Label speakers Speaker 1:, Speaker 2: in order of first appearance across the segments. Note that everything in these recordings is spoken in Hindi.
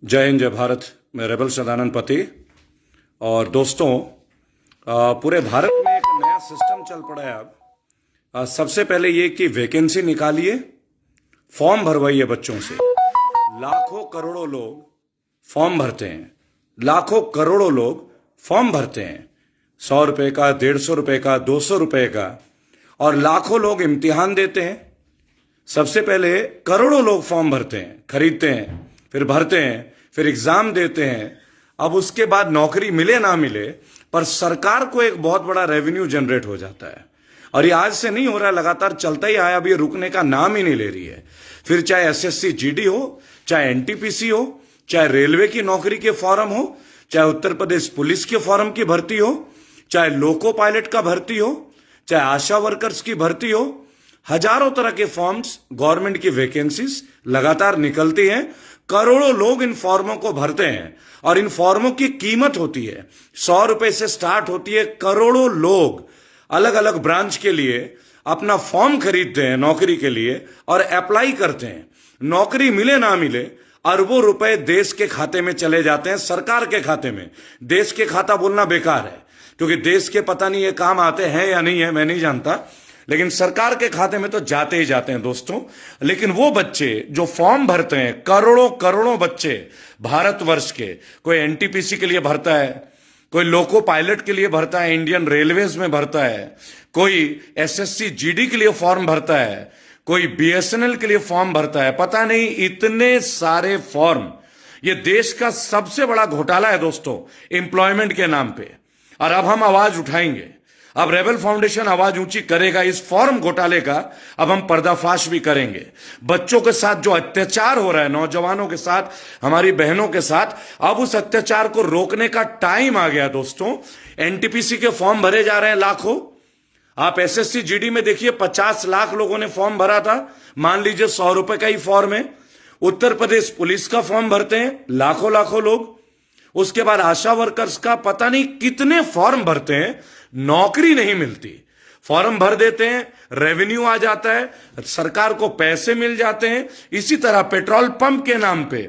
Speaker 1: जय हिंद, जय भारत। मैं रेबल सदानंद पति। और दोस्तों, पूरे भारत में एक नया सिस्टम चल पड़ा है अब। सबसे पहले ये कि वैकेंसी निकालिए, फॉर्म भरवाइए बच्चों से। लाखों करोड़ों लोग फॉर्म भरते हैं, लाखों करोड़ों लोग फॉर्म भरते हैं, 100 रुपए का, 150 रुपए का, 200 रुपए का, और लाखों लोग इम्तिहान देते हैं। सबसे पहले करोड़ों लोग फॉर्म भरते हैं, खरीदते हैं, फिर भरते हैं, फिर एग्जाम देते हैं। अब उसके बाद नौकरी मिले ना मिले, पर सरकार को एक बहुत बड़ा रेवेन्यू जनरेट हो जाता है। और ये आज से नहीं हो रहा है, लगातार चलता ही आया, अब ये रुकने का नाम ही नहीं ले रही है। फिर चाहे एसएससी जीडी हो, चाहे एनटीपीसी हो, चाहे रेलवे की नौकरी के फॉर्म हो, चाहे उत्तर प्रदेश पुलिस के फॉर्म की भर्ती हो, चाहे लोको पायलट का भर्ती हो, चाहे आशा वर्कर्स की भर्ती हो, हजारों तरह के फॉर्म्स, गवर्नमेंट की वैकेंसीज लगातार निकलती हैं। करोड़ों लोग इन फॉर्मों को भरते हैं और इन फॉर्मों की कीमत होती है 100 रुपए से स्टार्ट होती है। करोड़ों लोग अलग अलग ब्रांच के लिए अपना फॉर्म खरीदते हैं नौकरी के लिए और अप्लाई करते हैं। नौकरी मिले ना मिले, अरबों रुपए देश के खाते में चले जाते हैं, सरकार के खाते में। देश के खाता बोलना बेकार है, क्योंकि देश के पता नहीं ये काम आते हैं या नहीं है, मैं नहीं जानता, लेकिन सरकार के खाते में तो जाते ही जाते हैं दोस्तों। लेकिन वो बच्चे जो फॉर्म भरते हैं, करोड़ों करोड़ों बच्चे भारतवर्ष के, कोई एनटीपीसी के लिए भरता है, कोई लोको पायलट के लिए भरता है, इंडियन रेलवेज में भरता है, कोई एसएससी जीडी के लिए फॉर्म भरता है, कोई बीएसएनएल के लिए फॉर्म भरता है। पता नहीं इतने सारे फॉर्म। ये देश का सबसे बड़ा घोटाला है दोस्तों, एम्प्लॉयमेंट के नाम पे। और अब हम आवाज उठाएंगे, अब रेबल फाउंडेशन आवाज ऊंची करेगा इस फॉर्म घोटाले का। अब हम पर्दाफाश भी करेंगे। बच्चों के साथ जो अत्याचार हो रहा है, नौजवानों के साथ, हमारी बहनों के साथ, अब उस अत्याचार को रोकने का टाइम आ गया दोस्तों। एनटीपीसी के फॉर्म भरे जा रहे हैं लाखों। आप एसएससी जीडी में देखिए, 50 लाख लोगों ने फॉर्म भरा था। मान लीजिए 100 रुपए का ही फॉर्म है। उत्तर प्रदेश पुलिस का फॉर्म भरते हैं लाखों लाखों लोग। उसके बाद आशा वर्कर्स का पता नहीं कितने फॉर्म भरते हैं, नौकरी नहीं मिलती। फॉर्म भर देते हैं, रेवेन्यू आ जाता है, सरकार को पैसे मिल जाते हैं। इसी तरह पेट्रोल पंप के नाम पे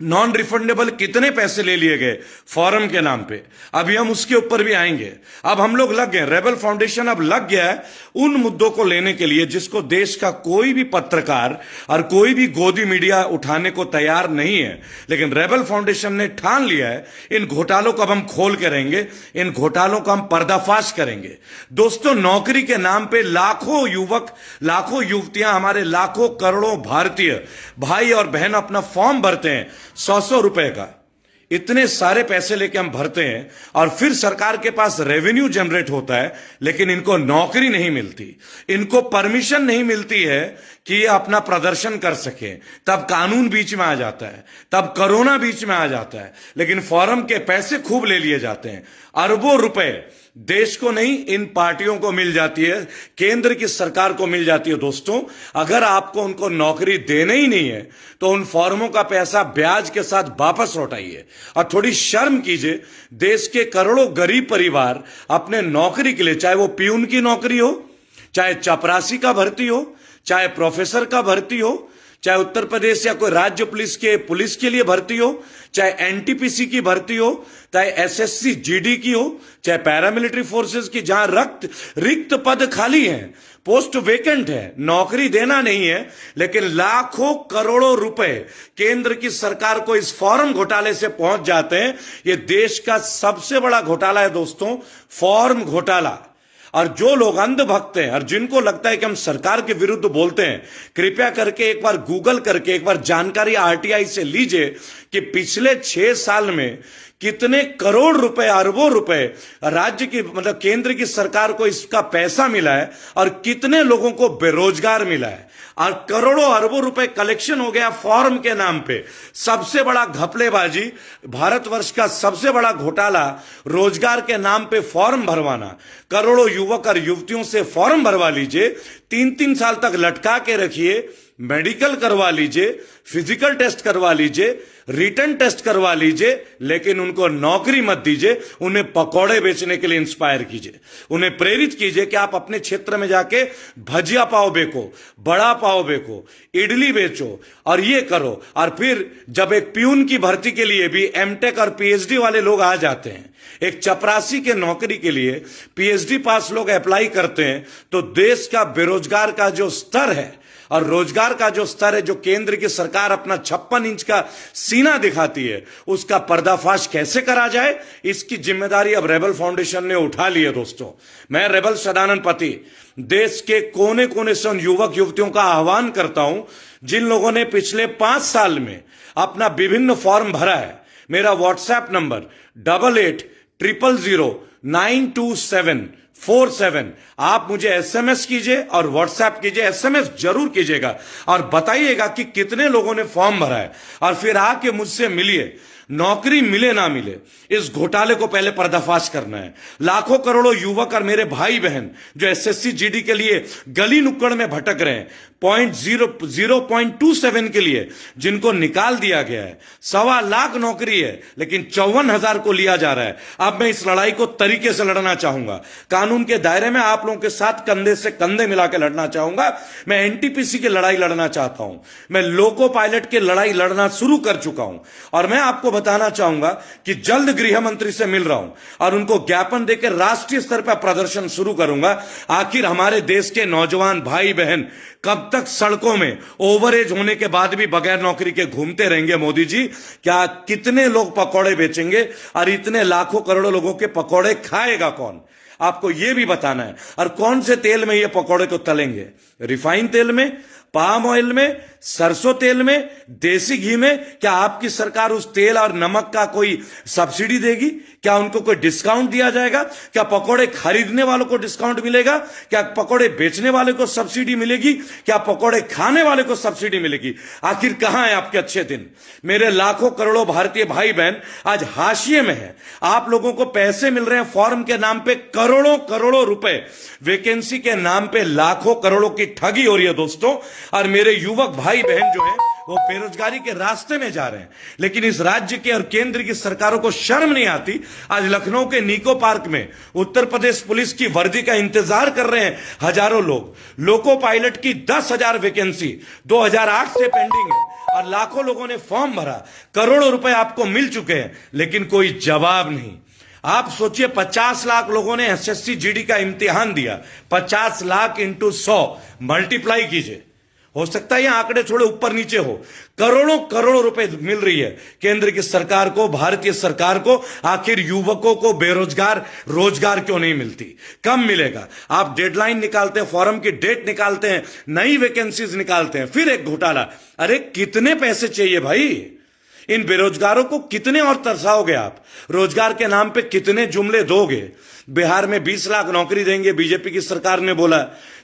Speaker 1: नॉन रिफंडेबल कितने पैसे ले लिए गए फॉर्म के नाम पे। अभी हम उसके ऊपर भी आएंगे। अब हम लोग लग गए, रेबल फाउंडेशन अब लग गया है उन मुद्दों को लेने के लिए जिसको देश का कोई भी पत्रकार और कोई भी गोदी मीडिया उठाने को तैयार नहीं है। लेकिन रेबल फाउंडेशन ने ठान लिया है, इन घोटालों को अब हम खोल के रहेंगे, इन घोटालों का हम पर्दाफाश करेंगे। दोस्तों, नौकरी के नाम पे लाखों युवक, लाखों युवतियां, हमारे लाखों करोड़ों भारतीय भाई और बहन अपना फॉर्म भरते हैं 100 रुपए का। इतने सारे पैसे लेके हम भरते हैं और फिर सरकार के पास रेवेन्यू जनरेट होता है, लेकिन इनको नौकरी नहीं मिलती, इनको परमिशन नहीं मिलती है कि ये अपना प्रदर्शन कर सके। तब कानून बीच में आ जाता है, तब कोरोना बीच में आ जाता है, लेकिन फॉर्म के पैसे खूब ले लिए जाते हैं। अरबों रुपए देश को नहीं, इन पार्टियों को मिल जाती है, केंद्र की सरकार को मिल जाती है। दोस्तों, अगर आपको उनको नौकरी देने ही नहीं है तो उन फॉर्मों का पैसा ब्याज के साथ वापस लौटाइए और थोड़ी शर्म कीजिए। देश के करोड़ों गरीब परिवार अपने नौकरी के लिए, चाहे वो पियून की नौकरी हो, चाहे चपरासी का भर्ती हो, चाहे प्रोफेसर का भर्ती हो, चाहे उत्तर प्रदेश या कोई राज्य पुलिस के लिए भर्ती हो, चाहे एनटीपीसी की भर्ती हो, चाहे एसएससी जीडी की हो, चाहे पैरामिलिट्री फोर्सेस की, जहां रिक्त पद खाली हैं, पोस्ट वेकेंट है, नौकरी देना नहीं है, लेकिन लाखों करोड़ों रुपए केंद्र की सरकार को इस फॉर्म घोटाले से पहुंच जाते हैं। यह देश का सबसे बड़ा घोटाला है दोस्तों, फॉर्म घोटाला। और जो लोग अंधभक्त हैं और जिनको लगता है कि हम सरकार के विरुद्ध बोलते हैं, कृपया करके एक बार गूगल करके एक बार जानकारी आरटीआई से लीजिए कि पिछले 6 साल में कितने करोड़ रुपए, अरबों रुपए राज्य की, मतलब केंद्र की सरकार को इसका पैसा मिला है और कितने लोगों को बेरोजगार मिला है। और करोड़ों अरबों रुपए कलेक्शन हो गया फॉर्म के नाम पे। सबसे बड़ा घपलेबाजी, भारतवर्ष का सबसे बड़ा घोटाला, रोजगार के नाम पे फॉर्म भरवाना। करोड़ों युवक और युवतियों से फॉर्म भरवा लीजिए, 3-3 साल तक लटका के रखिए, मेडिकल करवा लीजिए, फिजिकल टेस्ट करवा लीजिए, रिटन टेस्ट करवा लीजिए, लेकिन उनको नौकरी मत दीजिए। उन्हें पकौड़े बेचने के लिए इंस्पायर कीजिए, उन्हें प्रेरित कीजिए कि आप अपने क्षेत्र में जाके भजिया पाव बेचो, बड़ा पाव बेचो, इडली बेचो और ये करो। और फिर जब एक प्यून की भर्ती के लिए भी एमटेक और पीएचडी वाले लोग आ जाते हैं, एक चपरासी के नौकरी के लिए पीएचडी पास लोग अप्लाई करते हैं, तो देश का बेरोजगार का जो स्तर है और रोजगार का जो स्तर है, जो केंद्र की सरकार अपना 56 इंच का सीना दिखाती है, उसका पर्दाफाश कैसे करा जाए, इसकी जिम्मेदारी अब रेबल फाउंडेशन ने उठा ली है। दोस्तों, मैं रेबल सदानंद पति देश के कोने कोने से उन युवक युवतियों का आह्वान करता हूं जिन लोगों ने पिछले 5 साल में अपना विभिन्न फॉर्म भरा है। मेरा व्हाट्सएप नंबर 8800092747। आप मुझे एसएमएस कीजिए और व्हाट्सएप कीजिए। एसएमएस जरूर कीजिएगा और बताइएगा कि कितने लोगों ने फॉर्म भरा है, और फिर आके मुझसे मिलिए। नौकरी मिले ना मिले, इस घोटाले को पहले पर्दाफाश करना है। लाखों करोड़ों युवक और मेरे भाई बहन जो एसएससी जीडी के लिए गली नुक्कड़ में भटक रहे हैं, 0.27 के लिए जिनको निकाल दिया गया है, 1.25 लाख नौकरी है लेकिन 54,000 को लिया जा रहा है। अब मैं इस लड़ाई को तरीके से लड़ना चाहूंगा, कानून के दायरे में आप लोगों के साथ कंधे से कंधे मिलाकर लड़ना चाहूंगा। मैं एनटीपीसी की लड़ाई लड़ना चाहता हूं, मैं लोको पायलट की लड़ाई लड़ना शुरू कर चुका हूं, और मैं आपको बताना चाहूंगा कि जल्द गृह मंत्री से मिल रहा हूं और उनको ज्ञापन देकर राष्ट्रीय स्तर पर प्रदर्शन शुरू करूंगा। आखिर हमारे देश के नौजवान भाई बहन कब तक सड़कों में ओवरएज होने के बाद भी बगैर नौकरी के घूमते रहेंगे? मोदी जी, क्या कितने लोग पकौड़े बेचेंगे और इतने लाखों करोड़ों लोगों के पकौड़े खाएगा कौन? आपको यह भी बताना है। और कौन से तेल में ये पकौड़े को तलेंगे? रिफाइन तेल में, पाम ऑयल में, सरसों तेल में, देसी घी में? क्या आपकी सरकार उस तेल और नमक का कोई सब्सिडी देगी? क्या उनको कोई डिस्काउंट दिया जाएगा? क्या पकौड़े खरीदने वालों को डिस्काउंट मिलेगा? क्या पकौड़े बेचने वाले को सब्सिडी मिलेगी? क्या पकौड़े खाने वाले को सब्सिडी मिलेगी? आखिर कहां है आपके अच्छे दिन? मेरे लाखों करोड़ों भारतीय भाई बहन आज हाशिए में है। आप लोगों को पैसे मिल रहे हैं फॉर्म के नाम पे, करोड़ों करोड़ों रुपए, वैकेंसी के नाम पे लाखों करोड़ों की ठगी हो रही है दोस्तों। और मेरे युवक भाई बहन जो है वो बेरोजगारी के रास्ते में जा रहे हैं। लेकिन इस राज्य के और केंद्र की सरकारों को शर्म नहीं आती। आज लखनऊ के निको पार्क में उत्तर प्रदेश पुलिस की वर्दी का इंतजार कर रहे हैं हजारों लोग। लोको पायलट की 10,000 वैकेंसी 2008 से पेंडिंग है और लाखों लोगों ने फॉर्म भरा, करोड़ों रुपए आपको मिल चुके हैं, लेकिन कोई जवाब नहीं। आप सोचिए, 50 लाख लोगों ने एसएससी जीडी का इम्तिहान दिया। 50 लाख इंटू 100 मल्टीप्लाई कीजिए, हो सकता है ये आंकड़े थोड़े ऊपर नीचे हो। करोड़ों करोड़ों रुपए मिल रही है केंद्र की सरकार को, भारतीय सरकार को। आखिर युवकों को बेरोजगार रोजगार क्यों नहीं मिलती? कब मिलेगा? आप डेडलाइन निकालते हैं, फॉर्म की डेट निकालते हैं, नई वैकेंसीज निकालते हैं, फिर एक घोटाला। अरे कितने पैसे चाहिए भाई? इन बेरोजगारों को कितने और तरसाओगे आप? रोजगार के नाम पे कितने जुमले दोगे? बिहार में 20 लाख नौकरी देंगे बीजेपी की सरकार ने बोला।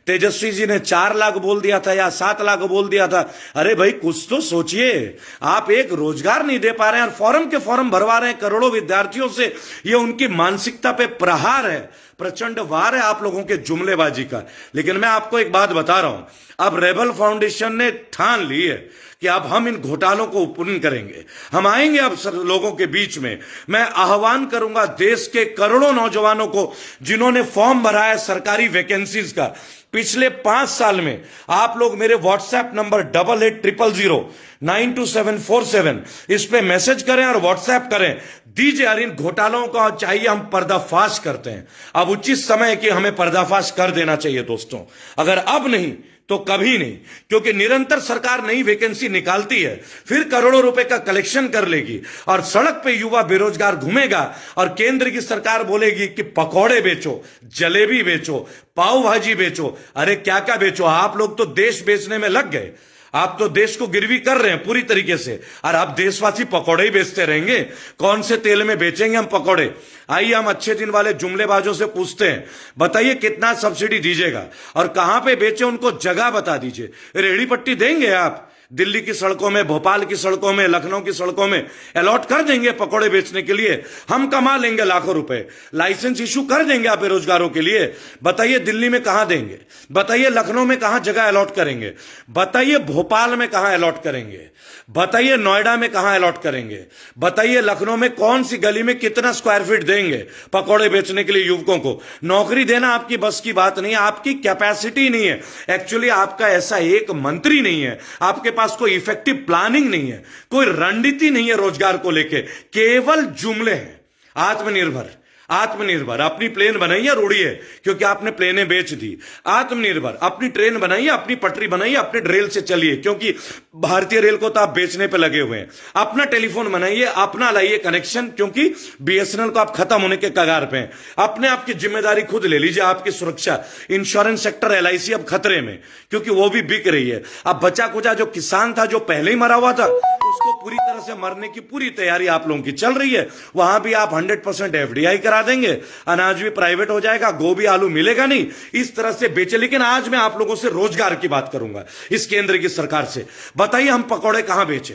Speaker 1: तेजस्वी जी ने 4 लाख बोल दिया था या 7 लाख बोल दिया था। अरे भाई कुछ तो सोचिए। आप एक रोजगार नहीं दे पा रहे हैं और फॉर्म के फॉर्म भरवा रहे हैं करोड़ों विद्यार्थियों से। ये उनकी मानसिकता पे प्रहार है, प्रचंड वार है आप लोगों के जुमलेबाजी का। लेकिन मैं आपको एक बात बता रहा हूं, अब रेबल फाउंडेशन ने ठान ली है कि अब हम इन घोटालों को पूर्ण करेंगे। हम आएंगे अब लोगों के बीच में। मैं आह्वान करूंगा देश के करोड़ों नौजवानों को जिन्होंने फॉर्म भरा है सरकारी वैकेंसीज का। पिछले 5 साल में आप लोग मेरे व्हाट्सएप नंबर 8800092747 इस पे मैसेज करें और व्हाट्सएप करें, दीजिए। और इन घोटालों का चाहिए हम पर्दाफाश करते हैं। अब उचित समय है कि हमें पर्दाफाश कर देना चाहिए दोस्तों। अगर अब नहीं तो कभी नहीं, क्योंकि निरंतर सरकार नई वैकेंसी निकालती है, फिर करोड़ों रुपए का कलेक्शन कर लेगी और सड़क पे युवा बेरोजगार घूमेगा और केंद्र की सरकार बोलेगी कि पकौड़े बेचो, जलेबी बेचो, पाव भाजी बेचो। अरे क्या क्या बेचो? आप लोग तो देश बेचने में लग गए। आप तो देश को गिरवी कर रहे हैं पूरी तरीके से, और आप देशवासी पकौड़े ही बेचते रहेंगे। कौन से तेल में बेचेंगे हम पकौड़े? आइए हम अच्छे दिन वाले जुमलेबाजों से पूछते हैं, बताइए कितना सब्सिडी दीजिएगा और कहां पे बेचे, उनको जगह बता दीजिए। रेहड़ी पट्टी देंगे आप? दिल्ली की सड़कों में, भोपाल की सड़कों में, लखनऊ की सड़कों में अलॉट कर देंगे पकौड़े बेचने के लिए, हम कमा लेंगे लाखों रुपए। लाइसेंस इशू कर देंगे आप बेरोजगारों के लिए। बताइए दिल्ली में कहां देंगे, बताइए लखनऊ में कहां जगह अलॉट करेंगे, बताइए भोपाल में कहां अलॉट करेंगे, बताइए नोएडा में कहां अलॉट करेंगे, बताइए लखनऊ में कौन सी गली में कितना स्क्वायर फीट देंगे पकौड़े बेचने के लिए युवकों को। नौकरी देना आपकी बस की बात नहीं है, आपकी कैपेसिटी नहीं है। एक्चुअली आपका ऐसा एक मंत्री नहीं है, आपके पास कोई इफेक्टिव प्लानिंग नहीं है, कोई रणनीति नहीं है रोजगार को लेके, केवल जुमले हैं। आत्मनिर्भर, आत्मनिर्भर, अपनी प्लेन बनाइए और उड़िए, क्योंकि आपने प्लेनें बेच दी। आत्मनिर्भर, अपनी ट्रेन बनाइए, अपनी पटरी बनाइए, अपने रेल से चलिए, क्योंकि भारतीय रेल को तो आप बेचने पे लगे हुए हैं। अपना टेलीफोन बनाइए, अपना लाइए कनेक्शन, क्योंकि बीएसएनएल को आप खत्म होने के कगार पे हैं। अपने आपकी जिम्मेदारी खुद ले लीजिए, आपकी सुरक्षा। इंश्योरेंस सेक्टर एलआईसी अब खतरे में, क्योंकि वो भी बिक रही है। अब बचा कुचा जो किसान था, जो पहले ही मरा हुआ था, उसको पूरी तरह से मरने की पूरी तैयारी आप लोगों की चल रही है। वहां भी आप 100% एफडीआई करा देंगे, अनाज भी प्राइवेट हो जाएगा, गोभी आलू मिलेगा नहीं, इस तरह से बेचे। लेकिन आज मैं आप लोगों से रोजगार की बात करूंगा इस केंद्र की सरकार से। बताइए हम पकौड़े कहां बेचें?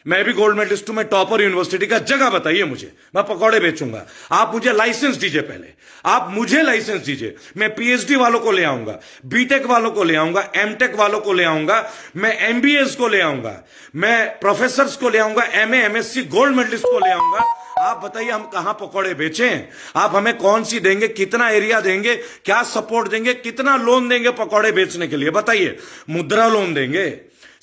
Speaker 1: मैं भी गोल्ड मेडलिस्ट हूं, मैं टॉपर यूनिवर्सिटी का, जगह बताइए मुझे, मैं पकौड़े बेचूंगा। आप मुझे लाइसेंस दीजिए, पहले आप मुझे लाइसेंस दीजिए। मैं पीएचडी वालों को ले आऊंगा, बीटेक वालों को ले आऊंगा, एमटेक वालों को ले आऊंगा, मैं एमबीएस को ले आऊंगा, मैं प्रोफेसर को ले आऊंगा, एमए एमएससी गोल्ड मेडलिस्ट को ले आऊंगा। आप बताइए हम कहां पकौड़े बेचें? आप हमें कौन सी देंगे, कितना एरिया देंगे, क्या सपोर्ट देंगे, कितना लोन देंगे पकौड़े बेचने के लिए? बताइए। मुद्रा लोन देंगे,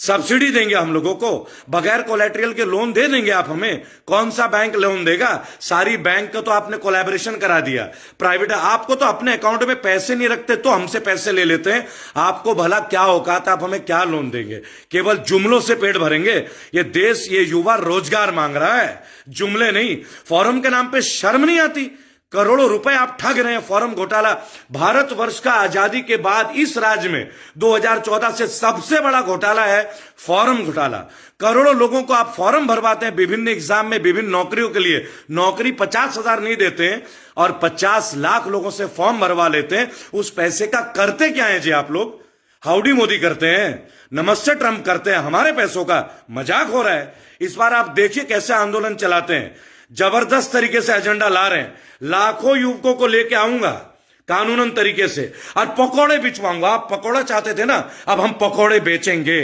Speaker 1: सब्सिडी देंगे हम लोगों को, बगैर कोलैटरल के लोन दे देंगे आप हमें? कौन सा बैंक लोन देगा? सारी बैंक का तो आपने कोलैबोरेशन करा दिया, प्राइवेट। आपको तो अपने अकाउंट में पैसे नहीं रखते तो हमसे पैसे ले लेते हैं। आपको भला क्या औकात, आप हमें क्या लोन देंगे? केवल जुमलों से पेट भरेंगे? ये देश, ये युवा रोजगार मांग रहा है, जुमले नहीं। फॉरम के नाम पे शर्म नहीं आती? करोड़ों रुपए आप ठग रहे हैं, फॉर्म घोटाला। भारतवर्ष का आजादी के बाद इस राज्य में 2014 से सबसे बड़ा घोटाला है फॉर्म घोटाला। करोड़ों लोगों को आप फॉर्म भरवाते हैं विभिन्न एग्जाम में, विभिन्न नौकरियों के लिए। नौकरी 50,000 नहीं देते हैं और 50 लाख लोगों से फॉर्म भरवा लेते हैं। उस पैसे का करते क्या है जी आप लोग? हाउडी मोदी करते हैं, नमस्ते ट्रंप करते हैं, हमारे पैसों का मजाक हो रहा है। इस बार आप देखिए कैसे आंदोलन चलाते हैं, जबरदस्त तरीके से एजेंडा ला रहे हैं। लाखों युवकों को लेके आऊंगा कानूनन तरीके से और पकौड़े बिचवाऊंगा। आप पकौड़ा चाहते थे ना, अब हम पकौड़े बेचेंगे,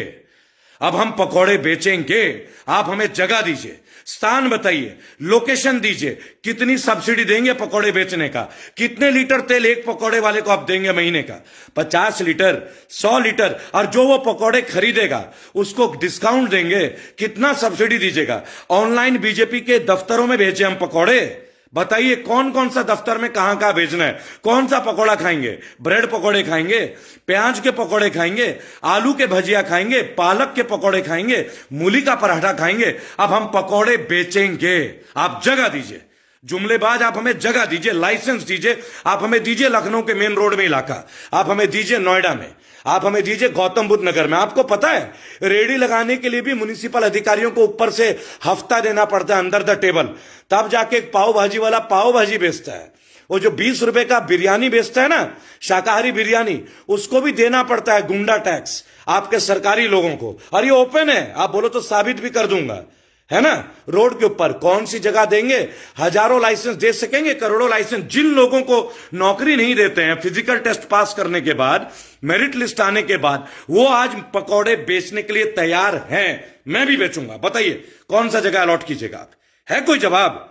Speaker 1: अब हम पकौड़े बेचेंगे। आप हमें जगह दीजिए, स्थान बताइए, लोकेशन दीजिए, कितनी सब्सिडी देंगे पकौड़े बेचने का? कितने लीटर तेल एक पकौड़े वाले को आप देंगे महीने का? 50 लीटर, 100 लीटर। और जो वो पकौड़े खरीदेगा उसको डिस्काउंट देंगे। कितना सब्सिडी दीजिएगा? ऑनलाइन बीजेपी के दफ्तरों में भेजे हम पकौड़े। बताइए कौन कौन सा दफ्तर में कहां कहां भेजना है? कौन सा पकौड़ा खाएंगे? ब्रेड पकौड़े खाएंगे, प्याज के पकौड़े खाएंगे, आलू के भजिया खाएंगे, पालक के पकौड़े खाएंगे, मूली का पराठा खाएंगे। अब हम पकौड़े बेचेंगे, आप जगह दीजिए। जुमलेबाज, आप हमें जगह दीजिए, लाइसेंस दीजिए। आप हमें दीजिए लखनऊ के मेन रोड में इलाका, आप हमें दीजिए नोएडा में, आप हमें दीजिए गौतम बुद्ध नगर में। आपको पता है रेडी लगाने के लिए भी म्युनिसिपल अधिकारियों को ऊपर से हफ्ता देना पड़ता है अंडर द टेबल, तब जाके एक पाव भाजी वाला पाव भाजी बेचता है। वो जो 20 रुपए का बिरयानी बेचता है ना, शाकाहारी बिरयानी, उसको भी देना पड़ता है गुंडा टैक्स आपके सरकारी लोगों को। और ये ओपन है, आप बोलो तो साबित भी कर दूंगा, है ना? रोड के ऊपर कौन सी जगह देंगे? हजारों लाइसेंस दे सकेंगे, करोड़ों लाइसेंस। जिन लोगों को नौकरी नहीं देते हैं फिजिकल टेस्ट पास करने के बाद, मेरिट लिस्ट आने के बाद, वो आज पकौड़े बेचने के लिए तैयार हैं। मैं भी बेचूंगा। बताइए कौन सा जगह अलॉट कीजिएगा आप? है कोई जवाब?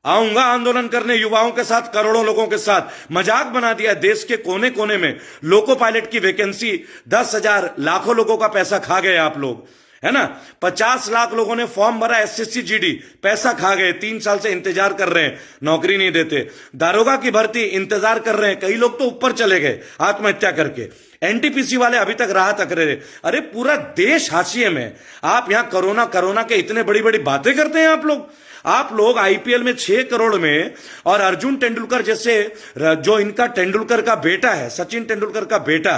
Speaker 1: आऊंगा आंदोलन करने युवाओं के साथ, करोड़ों लोगों के साथ। मजाक बना दिया देश के कोने कोने में। लोको पायलट की वैकेंसी 10,000, लाखों लोगों का पैसा खा गए आप लोग, है ना? 50 लाख लोगों ने फॉर्म भरा एसएससी जीडी, पैसा खा गए। 3 साल से इंतजार कर रहे हैं, नौकरी नहीं देते। दारोगा की भर्ती इंतजार कर रहे हैं, कई लोग तो ऊपर चले गए आत्महत्या करके। एनटीपीसी वाले अभी तक राह तक रहे। अरे पूरा देश हाशिए में, आप यहां कोरोना कोरोना के इतने बड़ी बड़ी बातें करते हैं आप लोग आईपीएल में 6 करोड़ में, और अर्जुन तेंदुलकर जैसे, जो इनका तेंदुलकर का बेटा है, सचिन तेंदुलकर का बेटा,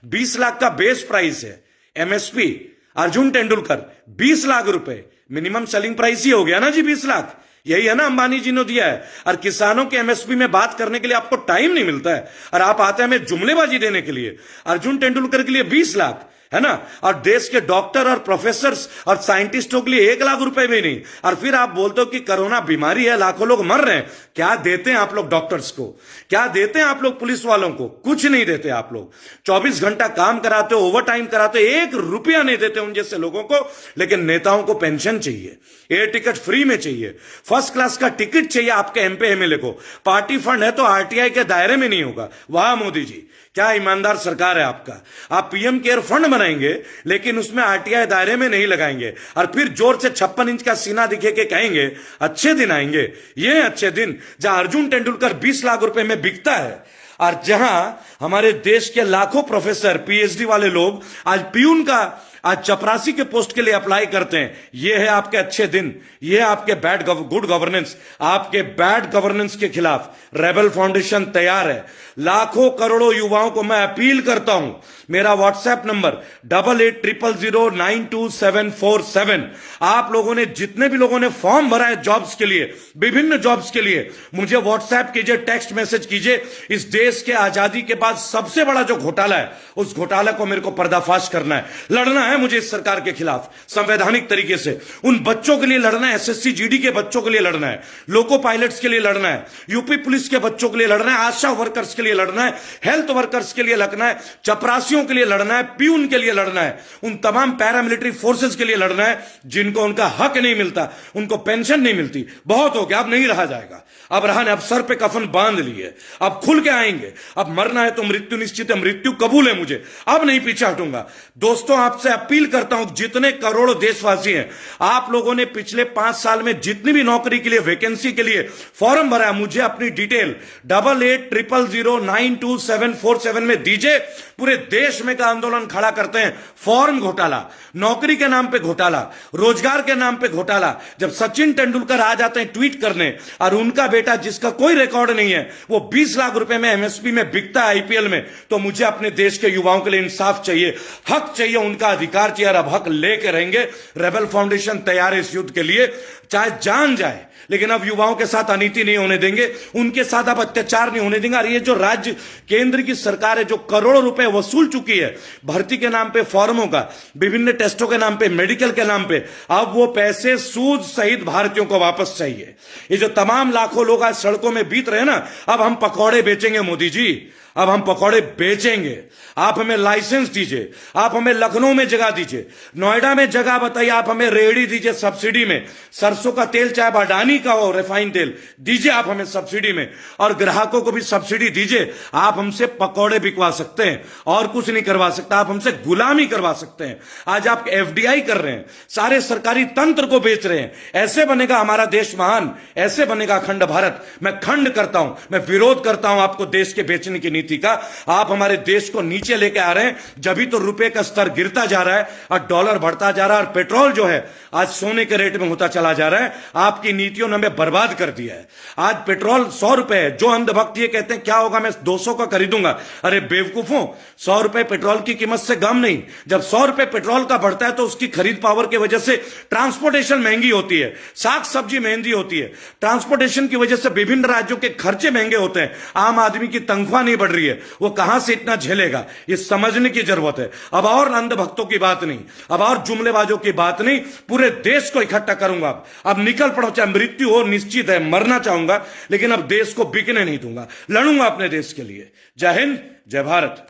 Speaker 1: 20 लाख का बेस प्राइस है एमएसपी। अर्जुन तेंदुलकर 20 लाख रुपए मिनिमम सेलिंग प्राइस ही हो गया ना जी, 20 लाख। यही है ना अंबानी जी ने दिया है। और किसानों के एमएसपी में बात करने के लिए आपको टाइम नहीं मिलता है, और आप आते हैं हमें जुमलेबाजी देने के लिए। अर्जुन तेंदुलकर के लिए 20 लाख, है ना। और देश के डॉक्टर और प्रोफेसर और साइंटिस्टों के लिए 1 लाख रुपए भी नहीं, और फिर आप बोलते हो कि कोरोना बीमारी है, लाखों लोग मर रहे हैं। क्या देते हैं आप लोग डॉक्टर्स को, क्या देते हैं आप लोग पुलिस वालों को? कुछ नहीं देते आप लोग। 24 घंटा काम कराते हो, ओवर टाइम कराते हो, 1 रुपया नहीं देते उन जैसे लोगों को। लेकिन नेताओं को पेंशन चाहिए, एयर टिकट फ्री में चाहिए, फर्स्ट क्लास का टिकट चाहिए आपके एमपी एमएलए को। पार्टी फंड है तो आरटीआई के दायरे में नहीं होगा। वाह मोदी जी, क्या ईमानदार सरकार है आपका। आप पीएम केयर फंड बनाएंगे लेकिन उसमें आरटीआई दायरे में नहीं लगाएंगे, और फिर जोर से 56 इंच का सीना दिखे के कहेंगे अच्छे दिन आएंगे। ये अच्छे दिन जहां अर्जुन तेंदुलकर 20 लाख रुपए में बिकता है, और जहां हमारे देश के लाखों प्रोफेसर पीएचडी वाले लोग आज प्यून का, आज चपरासी के पोस्ट के लिए अप्लाई करते हैं। ये है आपके अच्छे दिन, ये है आपके गुड गवर्नेंस। आपके बैड गवर्नेंस के खिलाफ रेबल फाउंडेशन तैयार है। लाखों करोड़ों युवाओं को मैं अपील करता हूं, मेरा व्हाट्सएप नंबर 8800092747। आप लोगों ने, जितने भी लोगों ने फॉर्म भरा है जॉब्स के लिए, विभिन्न जॉब्स के लिए, मुझे व्हाट्सएप कीजिए, टेक्स्ट मैसेज कीजिए। इस देश के आजादी के बाद सबसे बड़ा जो घोटाला है, उस घोटाला को मेरे को पर्दाफाश करना है, लड़ना है मुझे इस सरकार के खिलाफ संवैधानिक तरीके से। उन बच्चों के लिए लड़ना है, एसएससी जीडी के बच्चों के लिए लड़ना है, लोको पायलट्स के लिए लड़ना है, यूपी पुलिस के बच्चों के लिए लड़ना है, आशा वर्कर्स के लिए लड़ना है, हेल्थ वर्कर्स के लिए लड़ना है, चपरासियों के लिए लड़ना है, प्यून के लिए लड़ना है, उन तमाम पैरामिलिट्री फोर्सेस के लिए लड़ना है जिनको उनका हक नहीं मिलता, उनको पेंशन नहीं मिलती। बहुत हो गया, अब नहीं रहा जाएगा। अब रहा नहीं, अब सर पे कफन बांध लिए, अब खुल के आएंगे। अब मरना है तो मृत्यु निश्चित है, मृत्यु कबूल है मुझे, अब नहीं पीछे हटूंगा। दोस्तों, आपसे अपील करता हूं, जितने करोड़ों देशवासी हैं, आप लोगों ने पिछले 5 साल में जितनी भी नौकरी के लिए, वैकेंसी के लिए फॉर्म भरा है, मुझे अपनी डिटेल 8800092747 में दीजिए। पूरे देश में का आंदोलन खड़ा करते हैं। फॉर्म घोटाला, नौकरी के नाम पे घोटाला, रोजगार के नाम पे घोटाला। जब सचिन तेंदुलकर आ जाते हैं ट्वीट करने, और उनका बेटा जिसका कोई रिकॉर्ड नहीं है वो 20 लाख रुपए में एमएसपी में बिकता है आईपीएल में, तो मुझे अपने देश के युवाओं के लिए इंसाफ चाहिए, हक चाहिए, उनका अधिकार चाहिए, और अब हक लेके रहेंगे। रेबल फाउंडेशन तैयार है इस युद्ध के लिए, चाहे जान जाए, लेकिन अब युवाओं के साथ अनीति नहीं होने देंगे, उनके साथ अब अत्याचार नहीं होने देंगे। और ये जो राज्य केंद्र की सरकार है, जो करोड़ों रुपए वसूल चुकी है भर्ती के नाम पे, फॉर्मों का, विभिन्न टेस्टों के नाम पे, मेडिकल के नाम पे, अब वो पैसे सूद सहित भारतीयों को वापस चाहिए। ये जो तमाम लाखों लोग आज सड़कों में बीत रहे हैं ना, अब हम पकौड़े बेचेंगे मोदी जी, अब हम पकौड़े बेचेंगे। आप हमें लाइसेंस दीजिए, आप हमें लखनऊ में जगह दीजिए, नोएडा में जगह बताइए, आप हमें रेहड़ी दीजिए सब्सिडी में, सरसों का तेल चाहे अडानी का हो, रिफाइन तेल दीजिए आप हमें सब्सिडी में, और ग्राहकों को भी सब्सिडी दीजिए। आप हमसे पकौड़े बिकवा सकते हैं और कुछ नहीं करवा सकता, आप हमसे गुलामी करवा सकते हैं। आज आप एफडीआई कर रहे हैं, सारे सरकारी तंत्र को बेच रहे हैं। ऐसे बनेगा हमारा देश महान, ऐसे बनेगा अखंड भारत। मैं खंड करता हूं, मैं विरोध करता हूं आपको देश के बेचने की नीति का। आप हमारे देश को नीचे लेके आ रहे हैं, जब तो रुपए का स्तर गिरता जा रहा है और डॉलर बढ़ता जा रहा है, और पेट्रोल जो है आज सोने के रेट में होता चला जा रहा है। आपकी नीतियों ने हमें बर्बाद कर दिया है। आज पेट्रोल 100 रुपए है। जो अंधभक्त ये कहते हैं क्या होगा, मैं 200 का खरीदूंगा, अरे बेवकूफों, 100 रुपए पेट्रोल की कीमत से कम नहीं। जब 100 रुपए पेट्रोल का बढ़ता है तो उसकी खरीद पावर की वजह से ट्रांसपोर्टेशन महंगी होती है, साग सब्जी महंगी होती है, ट्रांसपोर्टेशन की वजह से विभिन्न राज्यों के खर्चे महंगे होते हैं, आम आदमी की तनख्वाह नहीं बढ़ रही है, वो कहां से इतना झेलेगा, ये समझने की जरूरत है। अब और अंधभक्तों की बात नहीं, अब और जुमलेबाजों की बात नहीं, पूरे देश को इकट्ठा करूंगा। अब निकल पड़ो, चाहे मृत्यु हो, निश्चित है मरना चाहूंगा, लेकिन अब देश को बिकने नहीं दूंगा, लड़ूंगा अपने देश के लिए। जय हिंद, जय भारत।